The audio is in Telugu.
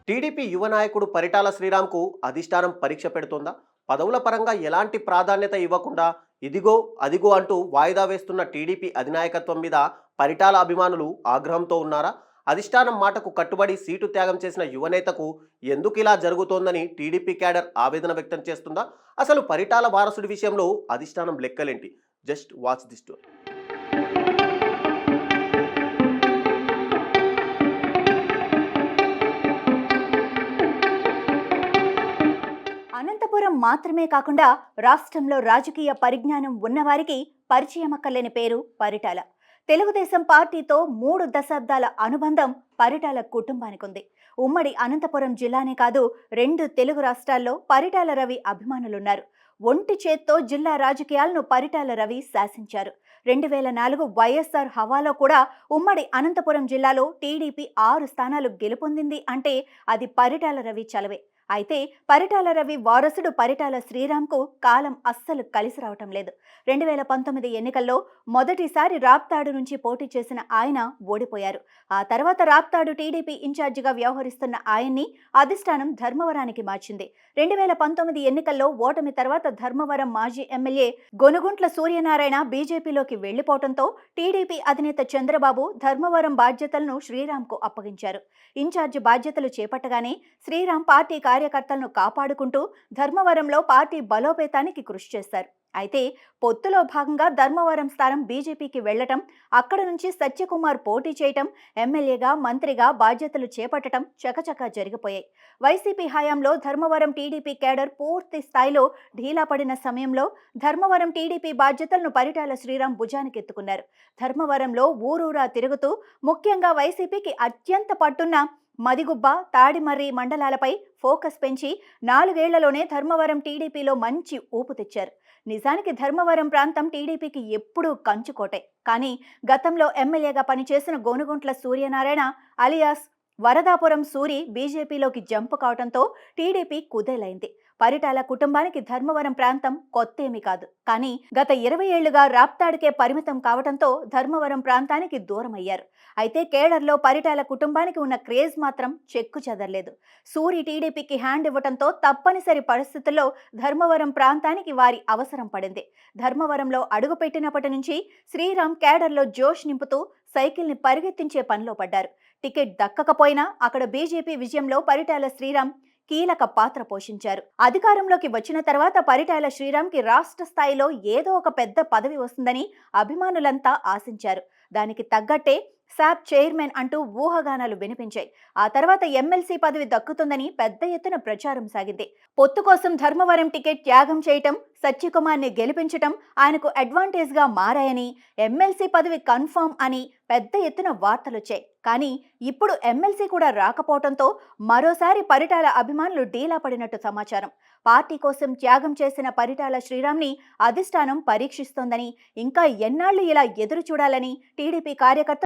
టీడీపీ యువ నాయకుడు పరిటాల శ్రీరామ్‌కు అధిష్టానం పరీక్ష పెడుతోందా? పదవుల పరంగా ఎలాంటి ప్రాధాన్యత ఇవ్వకుండా ఇదిగో, అదిగో అంటూ వాయిదా వేస్తున్న టీడీపీ అధినాయకత్వం మీద పరిటాల అభిమానులు ఆగ్రహంతో ఉన్నారా? అధిష్టానం మాటకు కట్టుబడి సీటు త్యాగం చేసిన యువనేతకు ఎందుకిలా జరుగుతోందని టీడీపీ క్యాడర్ ఆవేదన వ్యక్తం చేస్తుందా? అసలు పరిటాల వారసుడి విషయంలో అధిష్టానం లెక్కలేంటి? Just watch this story. Anantapuram మాత్రమే కాకుండా రాష్ట్రంలో రాజకీయ పరిజ్ఞానం ఉన్నవారికి పరిచయమక్కలేని పేరు పరిటాల. తెలుగుదేశం పార్టీతో 3 దశాబ్దాల అనుబంధం పరిటాల కుటుంబానికి ఉంది. ఉమ్మడి అనంతపురం జిల్లానే కాదు, 2 తెలుగు రాష్ట్రాల్లో పరిటాల రవి అభిమానులున్నారు. ఒంటి చేత్తో జిల్లా రాజకీయాలను పరిటాల రవి శాసించారు. 2004 వైఎస్ఆర్ హవాలో కూడా ఉమ్మడి అనంతపురం జిల్లాలో టీడీపీ 6 స్థానాలు గెలుపొందింది అంటే అది పరిటాల రవి చలవే. అయితే పరిటాల రవి వారసుడు పరిటాల శ్రీరామ్కు కాలం అస్సలు కలిసి రావటం లేదు. 2019 ఎన్నికల్లో మొదటిసారి రాప్తాడు నుంచి పోటీ చేసిన ఆయన ఓడిపోయారు. ఆ తర్వాత రాప్తాడు టీడీపీ ఇన్ఛార్జిగా వ్యవహరిస్తున్న ఆయన్ని అధిష్టానం ధర్మవరానికి మార్చింది. 2019 ఎన్నికల్లో ఓటమి తర్వాత ధర్మవరం మాజీ ఎమ్మెల్యే గొనుగుంట్ల సూర్యనారాయణ బీజేపీలోకి వెళ్లిపోవడంతో టీడీపీ అధినేత చంద్రబాబు ధర్మవరం బాధ్యతలను శ్రీరామ్కు అప్పగించారు. ఇన్ఛార్జి బాధ్యతలు చేపట్టగానే శ్రీరామ్ పార్టీ కార్యకర్తలను కాపాడుకుంటూ ధర్మవరంలో పార్టీ బలోపేతానికి కృషి చేశారు. అయితే పొత్తులో భాగంగా ధర్మవరం స్థానం బీజేపీకి వెళ్లటం, అక్కడ నుంచి సత్యకుమార్ పోటీ చేయటం, ఎమ్మెల్యేగా మంత్రిగా బాధ్యతలు చేపట్టడం చకచకా జరిగిపోయాయి. వైసీపీ హయాంలో ధర్మవరం టీడీపీ కేడర్ పూర్తి స్థాయిలో ఢీలా పడిన సమయంలో ధర్మవరం టీడీపీ బాధ్యతలను పరిటాల శ్రీరామ్ భుజానికెత్తుకున్నారు. ధర్మవరంలో ఊరూరా తిరుగుతూ ముఖ్యంగా వైసీపీకి అత్యంత పట్టున్న మదిగుబ్బ, తాడిమర్రి మండలాలపై ఫోకస్ పెంచి 4 ఏళ్లలోనే ధర్మవరం టీడీపీలో మంచి ఊపు తెచ్చారు. నిజానికి ధర్మవరం ప్రాంతం టీడీపీకి ఎప్పుడూ కంచుకోటే. కానీ గతంలో ఎమ్మెల్యేగా పనిచేసిన గోనుగుంట్ల సూర్యనారాయణ అలియాస్ వరదాపురం సూరి బీజేపీలోకి జంపు కావడంతో టీడీపీ కుదేలైంది. పరిటాల కుటుంబానికి ధర్మవరం ప్రాంతం కొత్తేమీ కాదు. కానీ గత 20 ఏళ్లుగా రాప్తాడుకే పరిమితం కావడంతో ధర్మవరం ప్రాంతానికి దూరమయ్యారు. అయితే కేడర్లో పరిటాల కుటుంబానికి ఉన్న క్రేజ్ మాత్రం చెక్కు చెదరలేదు. సూరి టీడీపీకి హ్యాండ్ ఇవ్వడంతో తప్పనిసరి పరిస్థితుల్లో ధర్మవరం ప్రాంతానికి వారి అవసరం పడింది. ధర్మవరంలో అడుగుపెట్టినప్పటి నుంచి శ్రీరామ్ కేడర్లో జోష్ నింపుతూ సైకిల్ని పరిగెత్తించే పనిలో పడ్డారు. టికెట్ దక్కకపోయినా అక్కడ బీజేపీ విజయంలో పరిటాల శ్రీరామ్ కీలక పాత్ర పోషించారు. అధికారంలోకి వచ్చిన తర్వాత పరిటాల శ్రీరామ్కి రాష్ట్ర స్థాయిలో ఏదో ఒక పెద్ద పదవి వస్తుందని అభిమానులంతా ఆశించారు. దానికి తగ్గట్టే శాప్ చైర్మన్ అంటూ ఊహాగానాలు వినిపించాయి. ఆ తర్వాత ఎమ్మెల్సీ పదవి దక్కుతుందని పెద్ద ఎత్తున ప్రచారం సాగింది. పొత్తు కోసం ధర్మవరం టికెట్ త్యాగం చేయటం, సత్యకుమార్ని గెలిపించటం ఆయనకు అడ్వాంటేజ్ గా మారాయని, ఎమ్మెల్సీ పదవి కన్ఫర్మ్ అని పెద్ద ఎత్తున వార్తలొచ్చాయి. కానీ ఇప్పుడు ఎమ్మెల్సీ కూడా రాకపోవడంతో మరోసారి పరిటాల అభిమానులు డీలా పడినట్టు సమాచారం. పార్టీ కోసం త్యాగం చేసిన పరిటాల శ్రీరామ్ని అధిష్టానం పరీక్షిస్తోందని, ఇంకా ఎన్నాళ్లు ఇలా ఎదురు చూడాలని టీడీపీ కార్యకర్తలు